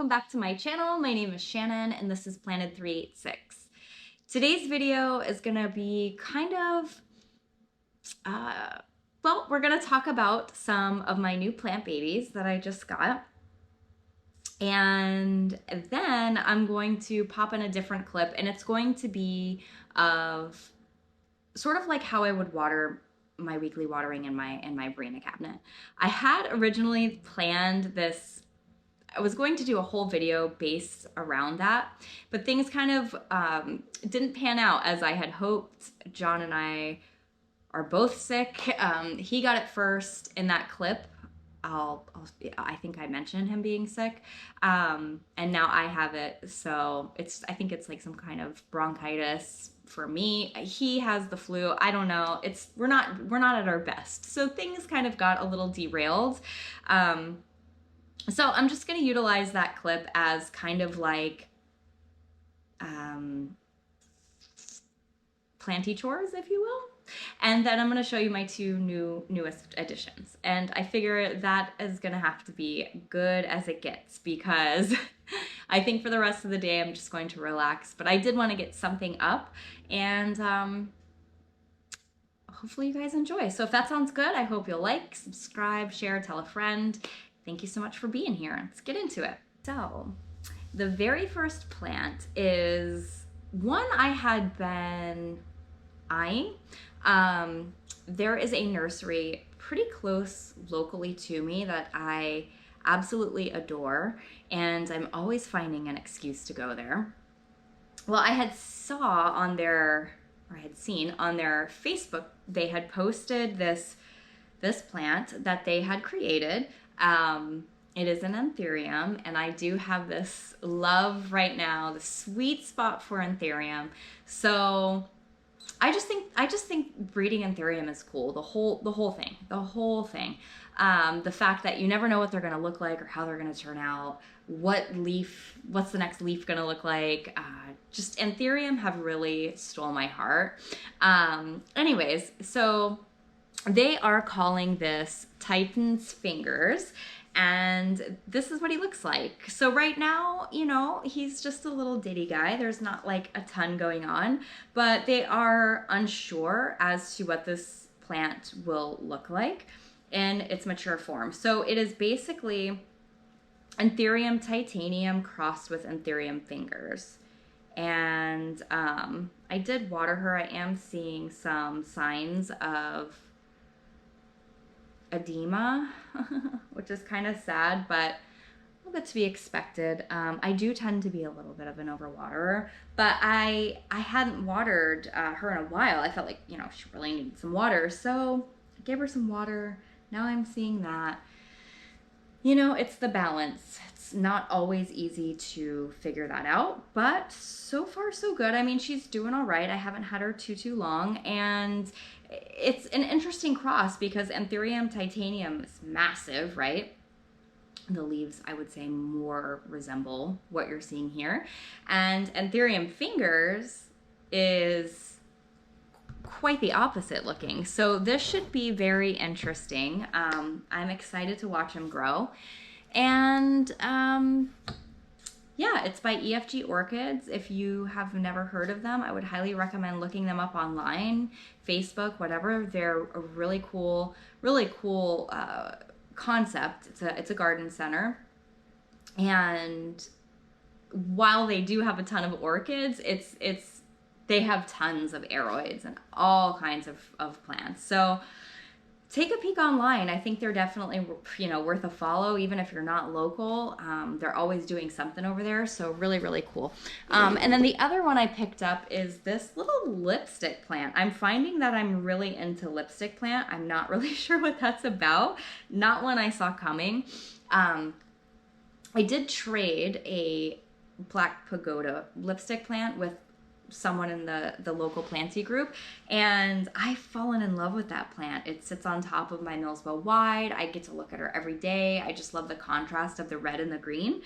welcome back to my channel. My name is Shannon and this is Planted 386. Today's video is gonna be kind of, well, we're gonna talk about some of my new plant babies that I just got. And then I'm going to pop in a different clip and it's going to be of sort of like how I would water my weekly watering in my Barina cabinet. I had originally planned this. I was going to do a whole video based around that, but things kind of didn't pan out as I had hoped. John and I are both sick. He got it first in that clip. I think I mentioned him being sick, and now I have it. So I think it's like some kind of bronchitis for me. He has the flu. I don't know. We're not at our best. So things kind of got a little derailed. So I'm just going to utilize that clip as kind of like Planty Chores, if you will. And then I'm going to show you my two newest additions. And I figure that is going to have to be good as it gets because I think for the rest of the day I'm just going to relax. But I did want to get something up and hopefully you guys enjoy. So if that sounds good, I hope you'll like, subscribe, share, tell a friend. Thank you so much for being here. Let's get into it. So the very first plant is one I had been eyeing. There is a nursery pretty close locally to me that I absolutely adore, and I'm always finding an excuse to go there. Well, I had seen on their Facebook, they had posted this plant that they had created. It is an anthurium, and I do have this love right now, the sweet spot for anthurium. So I just think breeding anthurium is cool. The whole thing. The fact that you never know what they're going to look like or how they're going to turn out. What's the next leaf going to look like? Just anthurium have really stole my heart. Anyways, so they are calling this Titan's Fingers, and this is what he looks like. So right now, you know, he's just a little ditty guy. There's not like a ton going on, but they are unsure as to what this plant will look like in its mature form. So it is basically Anthurium titanium crossed with Anthurium fingers. And I did water her. I am seeing some signs of edema, which is kind of sad, but a little bit to be expected. I do tend to be a little bit of an overwaterer, but I hadn't watered her in a while. I felt like, you know, she really needed some water, so I gave her some water. Now I'm seeing that, you know, it's the balance. It's not always easy to figure that out, but so far so good. I mean, she's doing all right. I haven't had her too long, and it's an interesting cross because Anthurium titanium is massive, right? The leaves, I would say, more resemble what you're seeing here. And Anthurium fingers is quite the opposite looking. So this should be very interesting. I'm excited to watch him grow. And yeah, it's by EFG Orchids. If you have never heard of them, I would highly recommend looking them up online, Facebook, whatever. They're a really cool concept. It's a garden center. And while they do have a ton of orchids, they have tons of aroids and all kinds of plants. So take a peek online. I think they're definitely, you know, worth a follow, even if you're not local. They're always doing something over there, so really cool. And then the other one I picked up is this little lipstick plant. I'm finding that I'm really into lipstick plant. I'm not really sure what that's about. Not one I saw coming. I did trade a Black Pagoda lipstick plant with someone in the local planty group, and I've fallen in love with that plant. It sits on top of my Millsbell Wide. I get to look at her every day. I just love the contrast of the red and the green.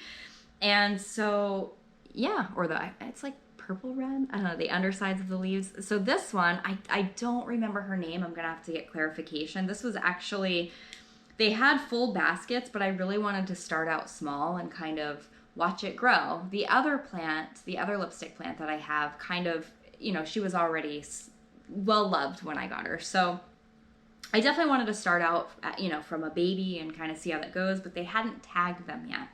And so yeah, or it's like purple red, I don't know, the undersides of the leaves. So this one, I don't remember her name. I'm gonna have to get clarification. This was actually, they had full baskets, but I really wanted to start out small and kind of watch it grow. The other plant, the other lipstick plant that I have, kind of, you know, she was already well loved when I got her. So I definitely wanted to start out, you know, from a baby and kind of see how that goes, but they hadn't tagged them yet.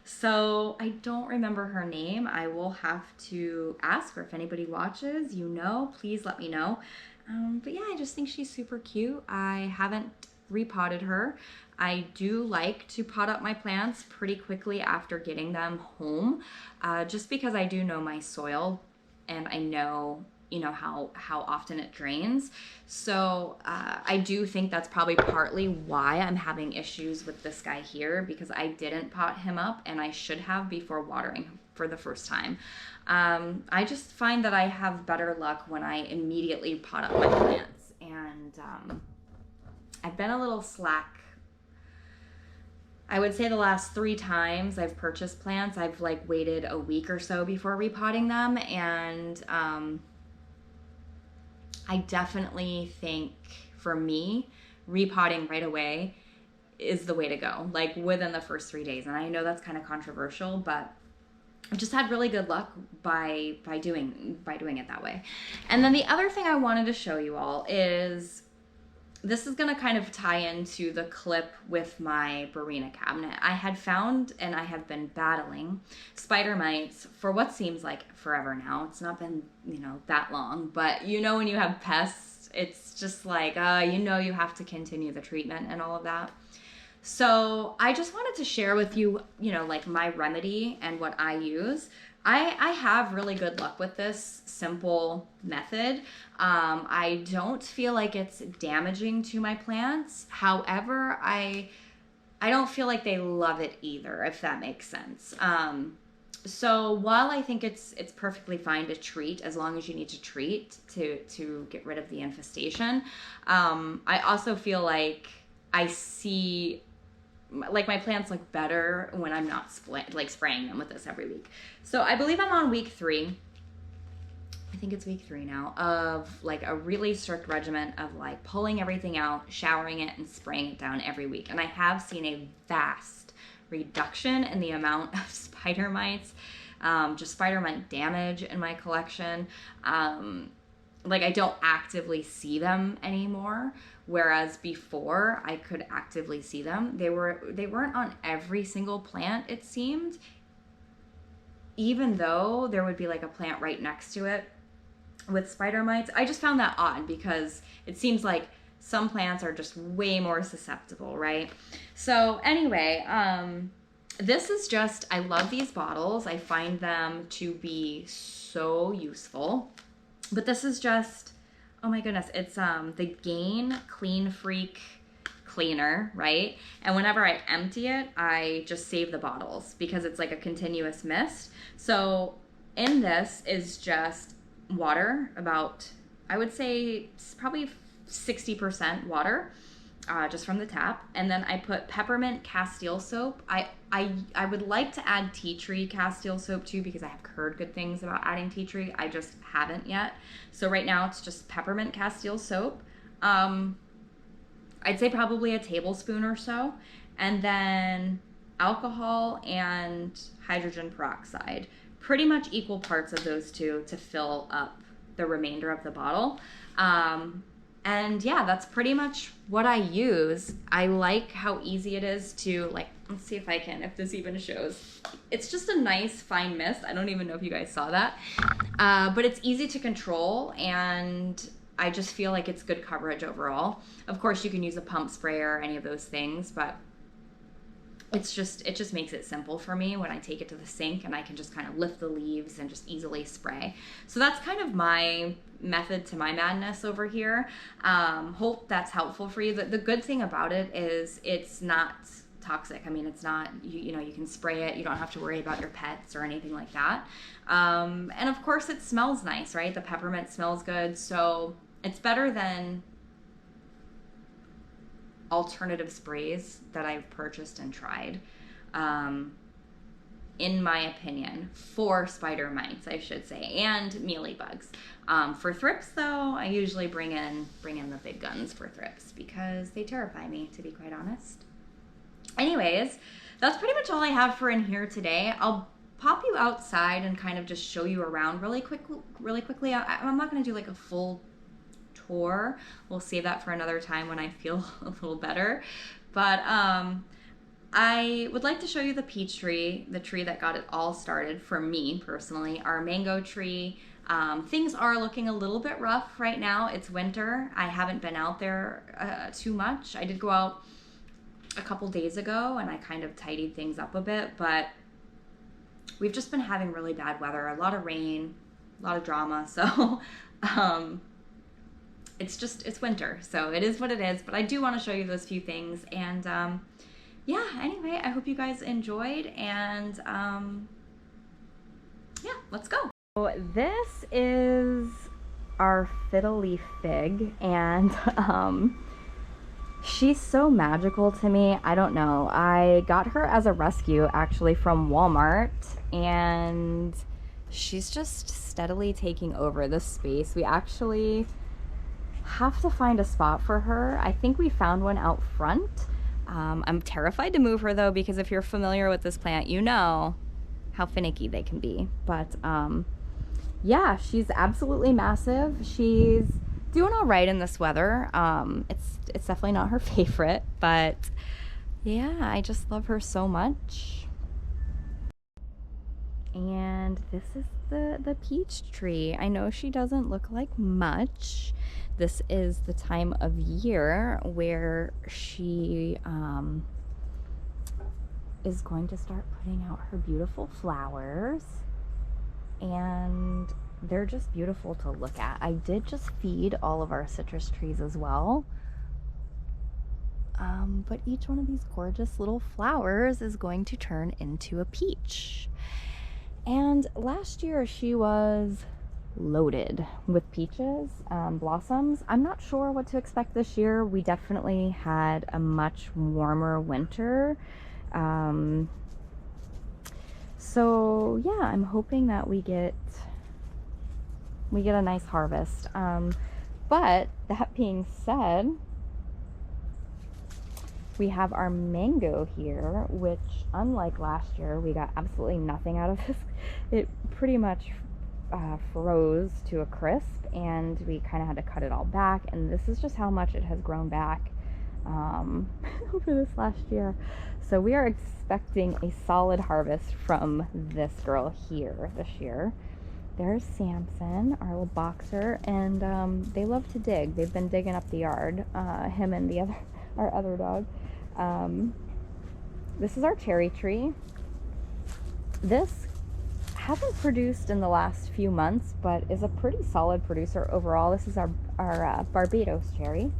So I don't remember her name. I will have to ask her. If anybody watches, you know, please let me know. But yeah, I just think she's super cute. I haven't repotted her. I do like to pot up my plants pretty quickly after getting them home, just because I do know my soil and I know, you know, how often it drains. So I do think that's probably partly why I'm having issues with this guy here, because I didn't pot him up, and I should have before watering him for the first time. I just find that I have better luck when I immediately pot up my plants, and I've been a little slack. I would say the last 3 times I've purchased plants, I've like waited a week or so before repotting them, and I definitely think, for me, repotting right away is the way to go, like within the first 3 days. And I know that's kind of controversial, but I've just had really good luck by doing it that way. And then the other thing I wanted to show you all is, this is going to kind of tie into the clip with my Barina cabinet. I had found, and I have been battling spider mites for what seems like forever now. It's not been, you know, that long, but you know, when you have pests, it's just like, you know, you have to continue the treatment and all of that. So I just wanted to share with you, you know, like my remedy and what I use. I have really good luck with this simple method. I don't feel like it's damaging to my plants. However, I don't feel like they love it either, if that makes sense. So while I think it's perfectly fine to treat, as long as you need to treat to get rid of the infestation, I also feel like I see, like, my plants look better when I'm not spraying them with this every week. So I believe I'm on week 3. I think it's week 3 now, of like a really strict regimen of like pulling everything out, showering it, and spraying it down every week. And I have seen a vast reduction in the amount of spider mites, just spider mite damage in my collection. Like, I don't actively see them anymore, whereas before I could actively see them. They weren't on every single plant, it seemed, even though there would be like a plant right next to it with spider mites. I just found that odd, because it seems like some plants are just way more susceptible, right? So anyway, this is just, I love these bottles. I find them to be so useful. But this is just, oh my goodness, it's the Gain Clean Freak cleaner, right? And whenever I empty it, I just save the bottles, because it's like a continuous mist. So in this is just water, about, I would say probably 60% water, just from the tap. And then I put peppermint Castile soap. I would like to add tea tree Castile soap too, because I have heard good things about adding tea tree. I just haven't yet. So right now it's just peppermint Castile soap. I'd say probably a tablespoon or so. And then alcohol and hydrogen peroxide. Pretty much equal parts of those two to fill up the remainder of the bottle. And yeah, that's pretty much what I use. I like how easy it is to, like, let's see if this even shows. It's just a nice fine mist. I don't even know if you guys saw that. But it's easy to control, and I just feel like it's good coverage overall. Of course, you can use a pump sprayer or any of those things, but it just makes it simple for me when I take it to the sink, and I can just kind of lift the leaves and just easily spray. So that's kind of my method to my madness over here. Hope that's helpful for you. The good thing about it is it's not toxic. I mean, it's not, you know, you can spray it. You don't have to worry about your pets or anything like that. And of course it smells nice, right? The peppermint smells good. So it's better than alternative sprays that I've purchased and tried, in my opinion, for spider mites, I should say, and mealybugs. For thrips, though, I usually bring in the big guns for thrips, because they terrify me, to be quite honest. Anyways, that's pretty much all I have for in here today. I'll pop you outside and kind of just show you around really quickly. I'm not going to do like a full tour. We'll save that for another time when I feel a little better. But I would like to show you the peach tree, the tree that got it all started for me personally, our mango tree. Things are looking a little bit rough right now. It's winter. I haven't been out there too much. I did go out a couple days ago and I kind of tidied things up a bit, but we've just been having really bad weather, a lot of rain, a lot of drama. So it's winter, so it is what it is. But I do want to show you those few things. And yeah, anyway, I hope you guys enjoyed, and yeah, let's go. So this is our fiddle leaf fig, and she's so magical to me. I don't know. I got her as a rescue actually from Walmart, and she's just steadily taking over the space. We actually have to find a spot for her. I think we found one out front. I'm terrified to move her though, because if you're familiar with this plant, you know how finicky they can be. But yeah, she's absolutely massive. She's doing all right in this weather. It's definitely not her favorite, but yeah, I just love her so much. And this is the peach tree. I know she doesn't look like much. This is the time of year where she is going to start putting out her beautiful flowers, and they're just beautiful to look at. I did just feed all of our citrus trees as well. But each one of these gorgeous little flowers is going to turn into a peach. And last year she was loaded with peaches, blossoms. I'm not sure what to expect this year. We definitely had a much warmer winter. So yeah, I'm hoping that we get a nice harvest. But that being said, we have our mango here, which unlike last year, we got absolutely nothing out of this. It pretty much froze to a crisp, and we kind of had to cut it all back, and this is just how much it has grown back over this last year. So we are expecting a solid harvest from this girl here this year. There's Samson, our little boxer, and they love to dig. They've been digging up the yard, him and our other dog. This is our cherry tree. This hasn't produced in the last few months, but is a pretty solid producer overall. This is our Barbados cherry.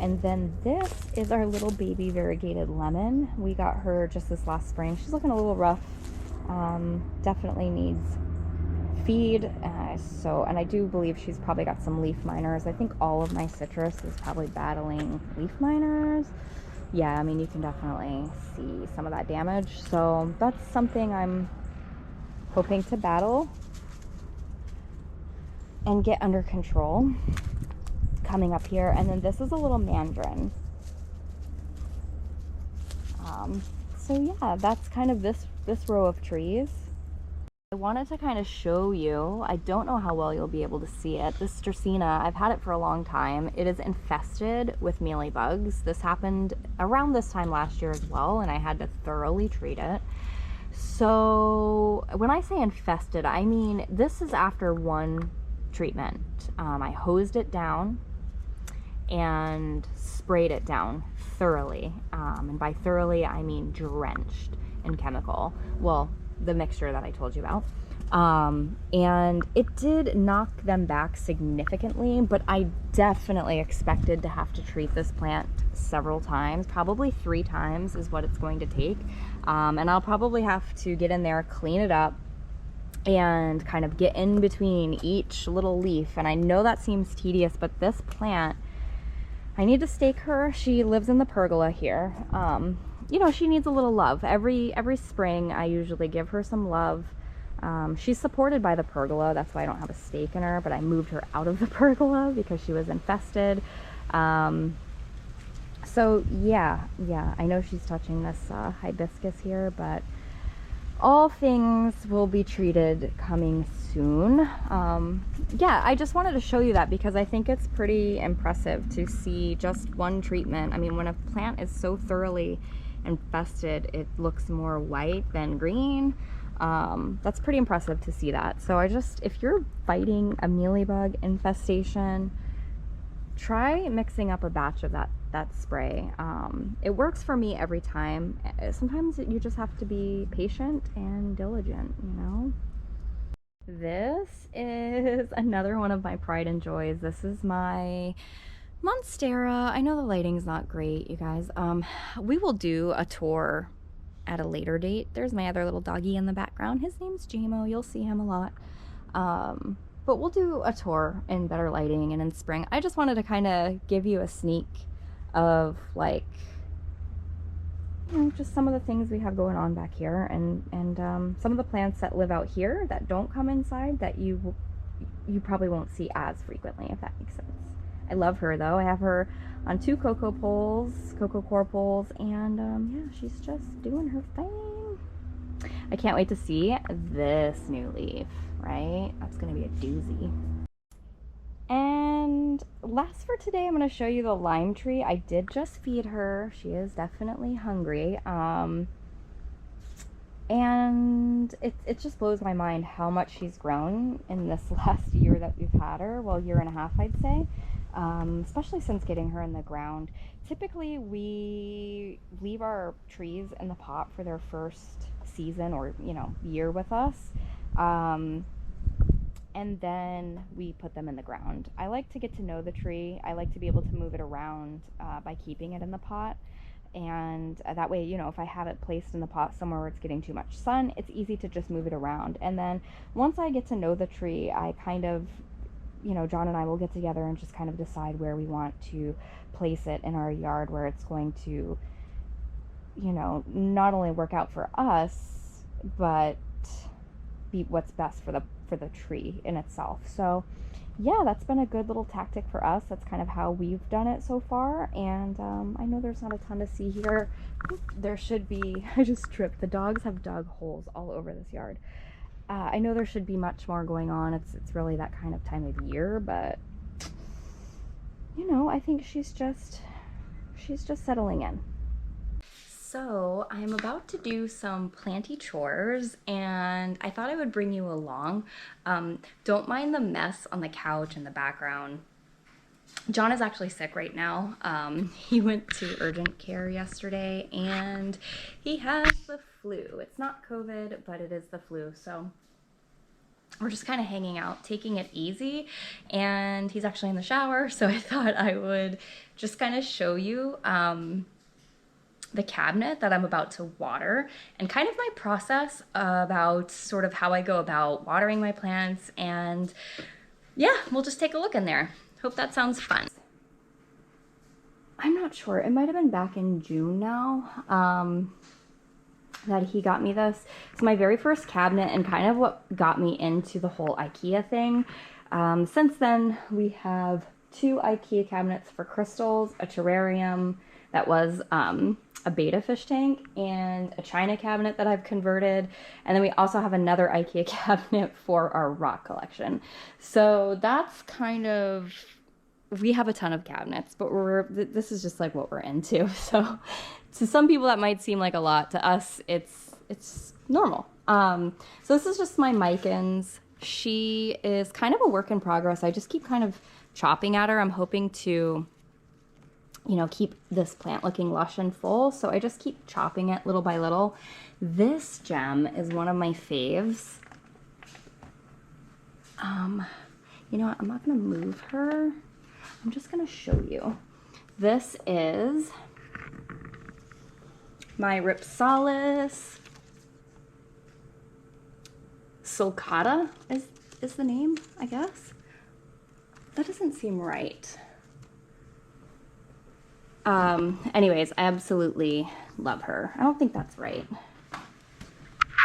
And then this is our little baby variegated lemon. We got her just this last spring. She's looking a little rough. Definitely needs feed. And I do believe she's probably got some leaf miners. I think all of my citrus is probably battling leaf miners. Yeah, I mean, you can definitely see some of that damage. So that's something I'm hoping to battle and get under control coming up here. And then this is a little mandarin. So yeah, that's kind of this row of trees. I wanted to kind of show you, I don't know how well you'll be able to see it. This Dracaena, I've had it for a long time. It is infested with mealybugs. This happened around this time last year as well, and I had to thoroughly treat it. So when I say infested, I mean this is after one treatment. I hosed it down and sprayed it down thoroughly. And by thoroughly, I mean drenched in chemical. Well, the mixture that I told you about. And it did knock them back significantly, but I definitely expected to have to treat this plant several times. Probably 3 times is what it's going to take. And I'll probably have to get in there, clean it up, and kind of get in between each little leaf. And I know that seems tedious, but this plant, I need to stake her. She lives in the pergola here. You know, she needs a little love. Every spring, I usually give her some love. She's supported by the pergola. That's why I don't have a stake in her, but I moved her out of the pergola because she was infested. So So yeah, I know she's touching this hibiscus here, but all things will be treated coming soon. Yeah, I just wanted to show you that because I think it's pretty impressive to see just one treatment. I mean, when a plant is so thoroughly infested, it looks more white than green. That's pretty impressive to see that. So if you're fighting a mealybug infestation, try mixing up a batch of that spray. It works for me every time. Sometimes you just have to be patient and diligent, you know. This is another one of my pride and joys. This is my Monstera. I know the lighting's not great, you guys. We will do a tour at a later date. There's my other little doggy in the background. His name's Jamo. You'll see him a lot. But we'll do a tour in better lighting and in spring. I just wanted to kind of give you a sneak of, like, you know, just some of the things we have going on back here, and some of the plants that live out here that don't come inside that you probably won't see as frequently, if that makes sense. I love her though. I have her on 2 cocoa core poles, and yeah, she's just doing her thing. I can't wait to see this new leaf, right? That's gonna be a doozy. And last for today, I'm gonna show you the lime tree. I did just feed her. She is definitely hungry. And it just blows my mind how much she's grown in this last year that we've had her. Well, year and a half, I'd say. Especially since getting her in the ground. Typically, we leave our trees in the pot for their first season or, you know, year with us. And then we put them in the ground. I like to get to know the tree. I like to be able to move it around by keeping it in the pot. And that way, you know, if I have it placed in the pot somewhere where it's getting too much sun, it's easy to just move it around. And then once I get to know the tree, I kind of, you know, John and I will get together and just kind of decide where we want to place it in our yard, where it's going to, you know, not only work out for us, but be what's best for the tree in itself. So yeah, that's been a good little tactic for us. That's kind of how we've done it so far. And I know there's not a ton to see here. There should be, I just tripped. The dogs have dug holes all over this yard. I know there should be much more going on. It's really that kind of time of year, but you know, I think she's just settling in. So I'm about to do some planty chores, and I thought I would bring you along. Don't mind the mess on the couch in the background. John is actually sick right now. He went to urgent care yesterday, and he has the flu. It's not COVID, but it is the flu. So we're just kind of hanging out, taking it easy, and he's actually in the shower. So I thought I would just kind of show you the cabinet that I'm about to water and kind of my process about sort of how I go about watering my plants. And yeah, we'll just take a look in there. Hope that sounds fun. I'm not sure. It might have been back in June now that he got me this. It's my very first cabinet and kind of what got me into the whole IKEA thing. Since then, we have 2 IKEA cabinets for crystals, a terrarium that was a betta fish tank, and a china cabinet that I've converted. And then we also have another IKEA cabinet for our rock collection. So that's kind of, we have a ton of cabinets, but this is just like what we're into. So to some people that might seem like a lot. To us, it's normal. So this is just my Micans. She is kind of a work in progress. I just keep kind of chopping at her. I'm hoping to, you know, keep this plant looking lush and full. So I just keep chopping it little by little. This gem is one of my faves. You know what? I'm not gonna move her. I'm just gonna show you. This is my Ripsalis sulcata is the name, I guess. That doesn't seem right. Anyways, I absolutely love her. I don't think that's right.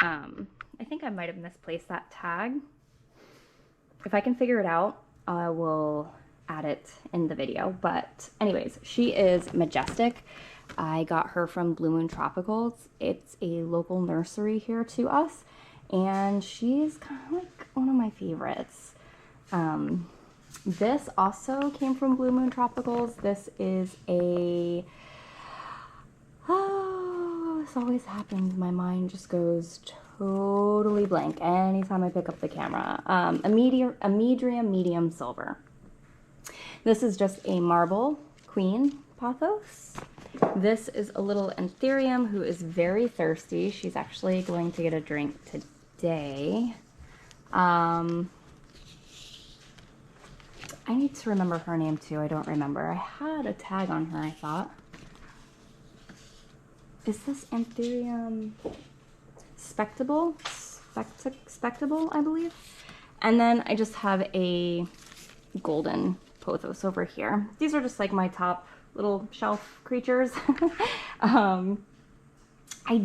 I think I might have misplaced that tag. If I can figure it out, I will add it in the video. But anyways, she is majestic. I got her from Blue Moon Tropicals. It's a local nursery here to us, and she's kind of like one of my favorites. This also came from Blue Moon Tropicals. This is a, oh, this always happens. My mind just goes totally blank anytime I pick up the camera. A medium silver. This is just a marble queen pothos. This is a little anthurium who is very thirsty. She's actually going to get a drink today. I need to remember her name too. I don't remember. I had a tag on her, I thought. Is this anthurium spectable, I believe? And then I just have a golden pothos over here. These are just like my top little shelf creatures. I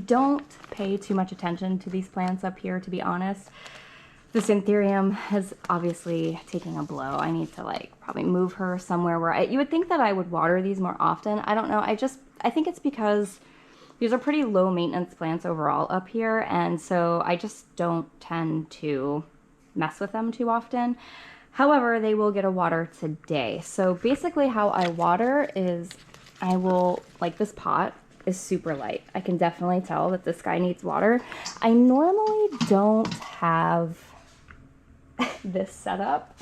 don't pay too much attention to these plants up here, to be honest. This anthurium is obviously taking a blow. I need to like probably move her somewhere where you would think that I would water these more often. I don't know. I think it's because these are pretty low maintenance plants overall up here, and so I just don't tend to mess with them too often. However, they will get a water today. So basically how I water is I will, like, this pot is super light. I can definitely tell that this guy needs water. I normally don't have this setup.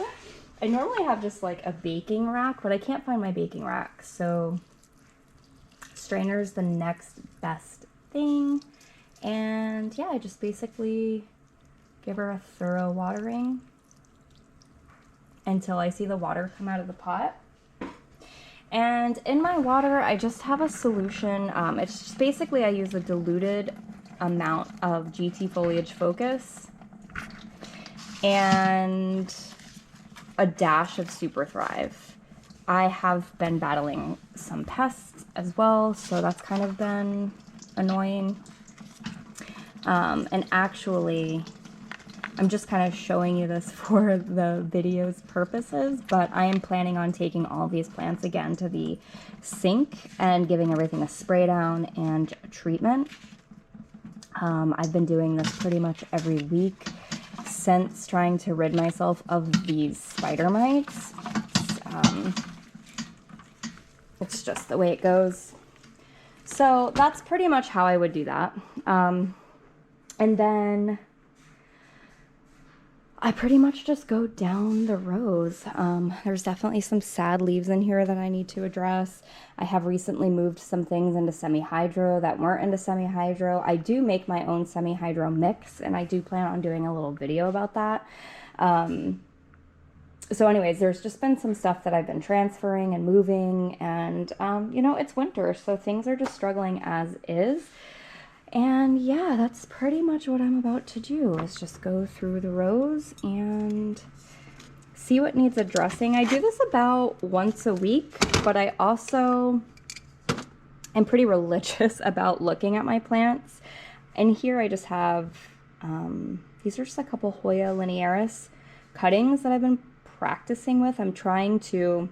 I normally have just like a baking rack, but I can't find my baking rack. So strainer's the next best thing. And yeah, I just basically give her a thorough watering until I see the water come out of the pot. And in my water, I just have a solution. It's just basically I use a diluted amount of GT Foliage Focus and a dash of Super Thrive. I have been battling some pests as well, so that's kind of been annoying. And actually, I'm just kind of showing you this for the video's purposes, but I am planning on taking all these plants again to the sink and giving everything a spray down and a treatment. I've been doing this pretty much every week since trying to rid myself of these spider mites. It's just the way it goes. So that's pretty much how I would do that. And then I pretty much just go down the rows. There's definitely some sad leaves in here that I need to address. I have recently moved some things into semi-hydro that weren't into semi-hydro. I do make my own semi-hydro mix, and I do plan on doing a little video about that. So anyways, there's just been some stuff that I've been transferring and moving, and you know, it's winter, so things are just struggling as is. And yeah, that's pretty much what I'm about to do, is just go through the rows and see what needs addressing. I do this about once a week, but I also am pretty religious about looking at my plants. And here I just have, these are just a couple Hoya linearis cuttings that I've been practicing with. I'm trying to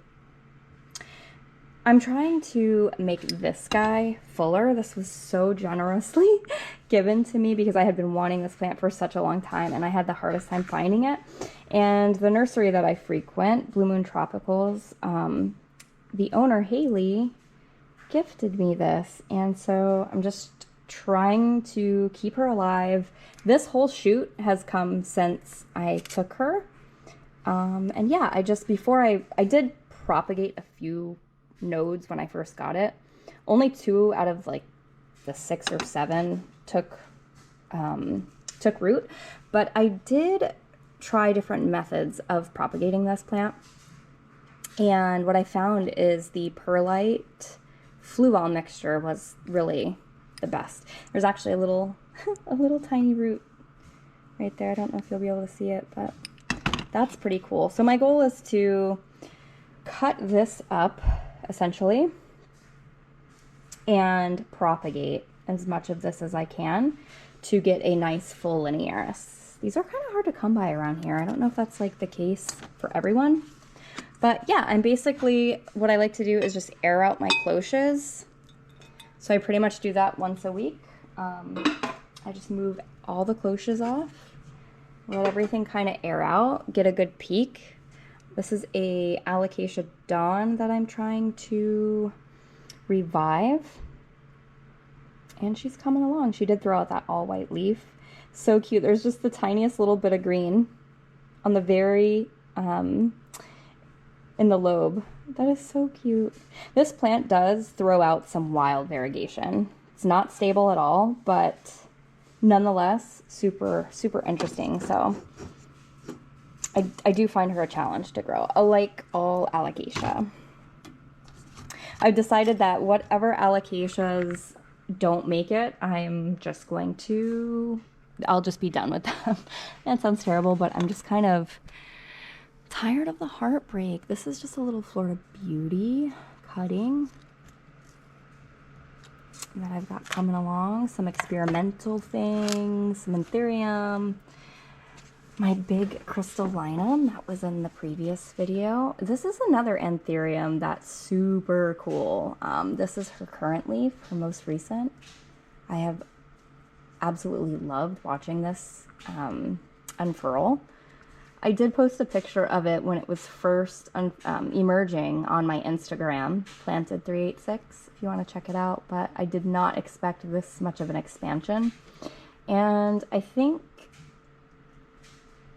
make this guy fuller. This was so generously given to me because I had been wanting this plant for such a long time, and I had the hardest time finding it. And the nursery that I frequent, Blue Moon Tropicals, the owner, Haley, gifted me this. And so I'm just trying to keep her alive. This whole shoot has come since I took her. And yeah, I did propagate a few nodes when I first got it. Only 2 out of like the 6 or 7 took root, but I did try different methods of propagating this plant, and what I found is the perlite fluval mixture was really the best. There's actually a little tiny root right there. I don't know if you'll be able to see it, but that's pretty cool. So my goal is to cut this up essentially and propagate as much of this as I can to get a nice full linearis. These are kind of hard to come by around here. I don't know if that's like the case for everyone, But yeah, I'm basically, what I like to do is just air out my cloches. So I pretty much do that once a week. I just move all the cloches off, let everything kind of air out, get a good peek. This is a Alocasia Dawn that I'm trying to revive. And she's coming along. She did throw out that all white leaf. So cute. There's just the tiniest little bit of green on the very, in the lobe. That is so cute. This plant does throw out some wild variegation. It's not stable at all, but nonetheless, super, super interesting. So I do find her a challenge to grow, like all Alocasia. I've decided that whatever Alocasias don't make it, I'm just going to, I'll just be done with them. That sounds terrible, but I'm just kind of tired of the heartbreak. This is just a little Florida Beauty cutting that I've got coming along. Some experimental things, some Anthurium, my big crystallinum that was in the previous video. This is another Anthurium that's super cool. This is her current leaf, her most recent. I have absolutely loved watching this unfurl. I did post a picture of it when it was first emerging on my Instagram, Planted386, if you want to check it out, but I did not expect this much of an expansion. And I think,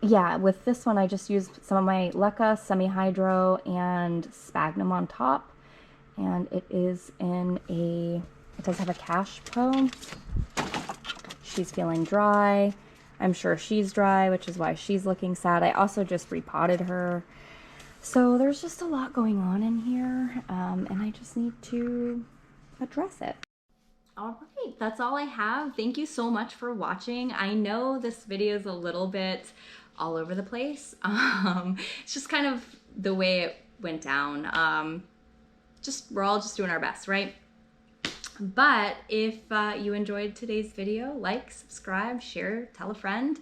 yeah, with this one, I just used some of my Leca Semi-Hydro and Sphagnum on top, and it is in a, it does have a cash po. She's feeling dry. I'm sure she's dry, which is why she's looking sad. I also just repotted her. So there's just a lot going on in here, and I just need to address it. All right, that's all I have. Thank you so much for watching. I know this video is a little bit all over the place. It's just kind of the way it went down. We're all just doing our best, right? But if you enjoyed today's video, like, subscribe, share, tell a friend.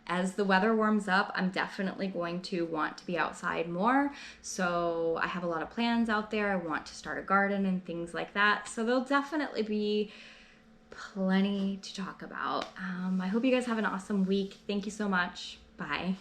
As the weather warms up, I'm definitely going to want to be outside more. So I have a lot of plans out there. I want to start a garden and things like that. So there'll definitely be plenty to talk about. I hope you guys have an awesome week. Thank you so much. Bye.